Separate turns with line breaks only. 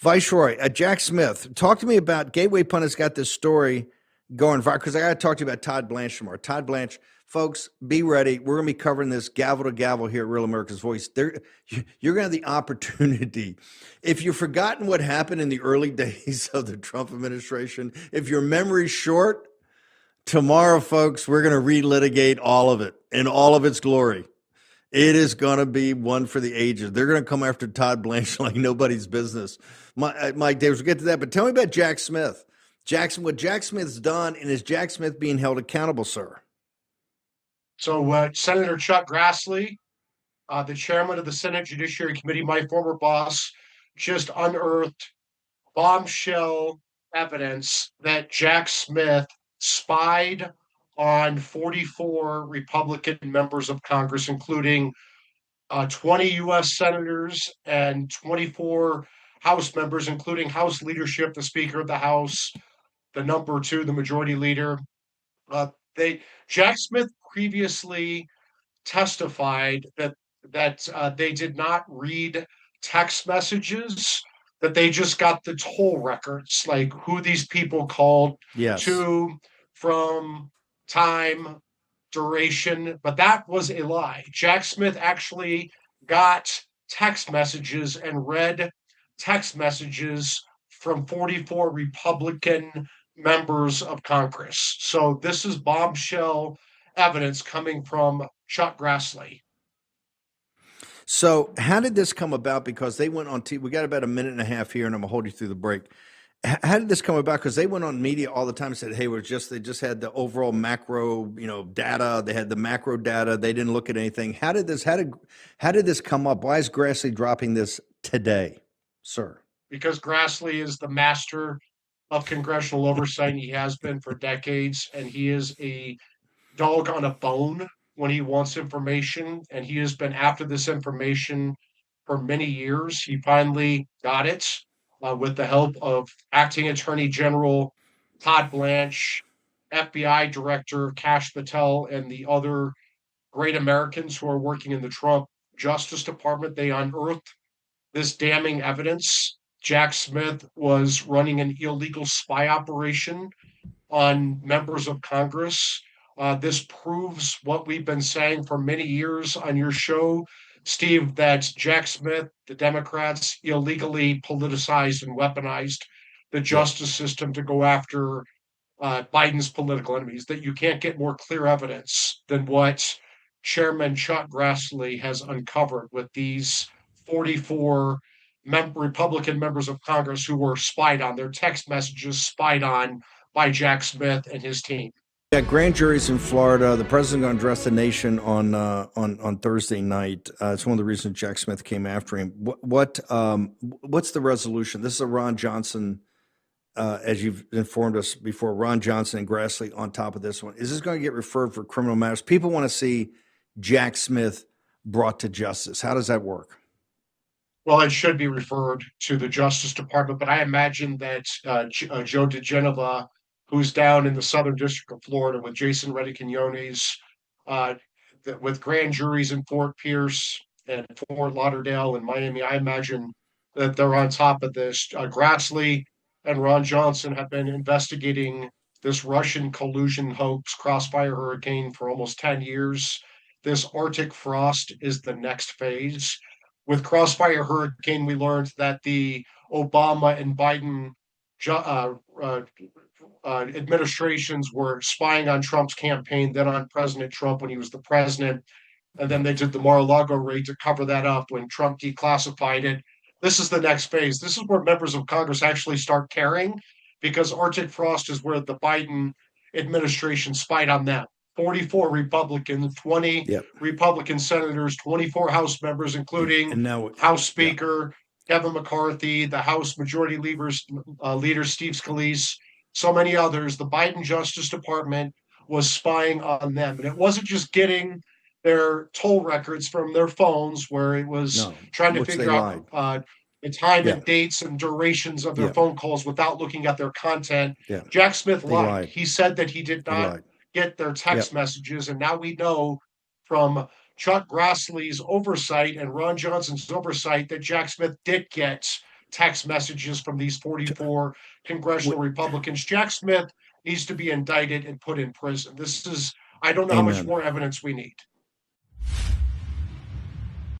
Viceroy, Jack Smith, talk to me about Gateway Pundit's got this story going viral because I got to talk to you about Todd Blanche tomorrow. Todd Blanche, folks, be ready. We're going to be covering this gavel to gavel here at Real America's Voice. You're going to have the opportunity. If you've forgotten what happened in the early days of the Trump administration, if your memory's short, tomorrow, folks, we're going to relitigate all of it in all of its glory. It is going to be one for the ages. They're going to come after Todd Blanche like nobody's business. Mike Davis, we'll get to that. But tell me about Jack Smith. What Jack Smith's done, and is Jack Smith being held accountable, sir?
So Senator Chuck Grassley, the chairman of the Senate Judiciary Committee, my former boss, just unearthed bombshell evidence that Jack Smith spied on 44 Republican members of Congress, including 20 U.S. senators and 24 House members, including House leadership, the Speaker of the House, the number two, the Majority Leader. Uh, they Jack Smith previously testified that they did not read text messages, that they just got the toll records, like who these people called
Yes.
to, from, time, duration. But that was a lie. Jack Smith actually got text messages and read text messages from 44 Republican members of Congress. So this is bombshell evidence coming from Chuck Grassley.
So how did this come about? Because they went on TV. We got about a minute and a half here, and I'm going to hold you through the break. How did this come about? Because they went on media all the time and said, "Hey, they just had the overall macro, data. They had the macro data. They didn't look at anything." How did this come up? Why is Grassley dropping this today, sir?
Because Grassley is the master of congressional oversight, and he has been for decades, and he is a dog on a bone when he wants information, and he has been after this information for many years. He finally got it with the help of Acting Attorney General Todd Blanche, FBI Director Kash Patel, and the other great Americans who are working in the Trump Justice Department. They unearthed this damning evidence. Jack Smith was running an illegal spy operation on members of Congress. This proves what we've been saying for many years on your show, Steve, that Jack Smith, the Democrats, illegally politicized and weaponized the justice system to go after Biden's political enemies, that you can't get more clear evidence than what Chairman Chuck Grassley has uncovered with these 44 Republican members of Congress who were spied on, their text messages spied on by Jack Smith and his team.
Yeah, grand juries in Florida. The president going to address the nation on Thursday night. It's one of the reasons Jack Smith came after him. What's the resolution? This is a Ron Johnson, as you've informed us before. Ron Johnson and Grassley on top of this one. Is this going to get referred for criminal matters? People want to see Jack Smith brought to justice. How does that work?
Well, it should be referred to the Justice Department, but I imagine that Joe DeGenova, who's down in the Southern District of Florida with Jason Rediquinones, with grand juries in Fort Pierce and Fort Lauderdale and Miami, I imagine that they're on top of this. Grassley and Ron Johnson have been investigating this Russian collusion hoax, Crossfire Hurricane, for almost 10 years. This Arctic frost is the next phase. With Crossfire Hurricane, we learned that the Obama and Biden administrations were spying on Trump's campaign, then on President Trump when he was the president. And then they did the Mar-a-Lago raid to cover that up when Trump declassified it. This is the next phase. This is where members of Congress actually start caring, because Arctic frost is where the Biden administration spied on them. 44 Republicans, 20 Republican senators, 24 House members, including House Speaker Kevin McCarthy, the House Majority Leader Steve Scalise, so many others. The Biden Justice Department was spying on them. And it wasn't just getting their toll records from their phones, where it was trying to figure out the time and dates and durations of their phone calls without looking at their content. Jack Smith lied. He said that he did not get their text messages. And now we know from Chuck Grassley's oversight and Ron Johnson's oversight that Jack Smith did get text messages from these 44 congressional Republicans. Jack Smith needs to be indicted and put in prison. I don't know how much
Amen.
more evidence we need.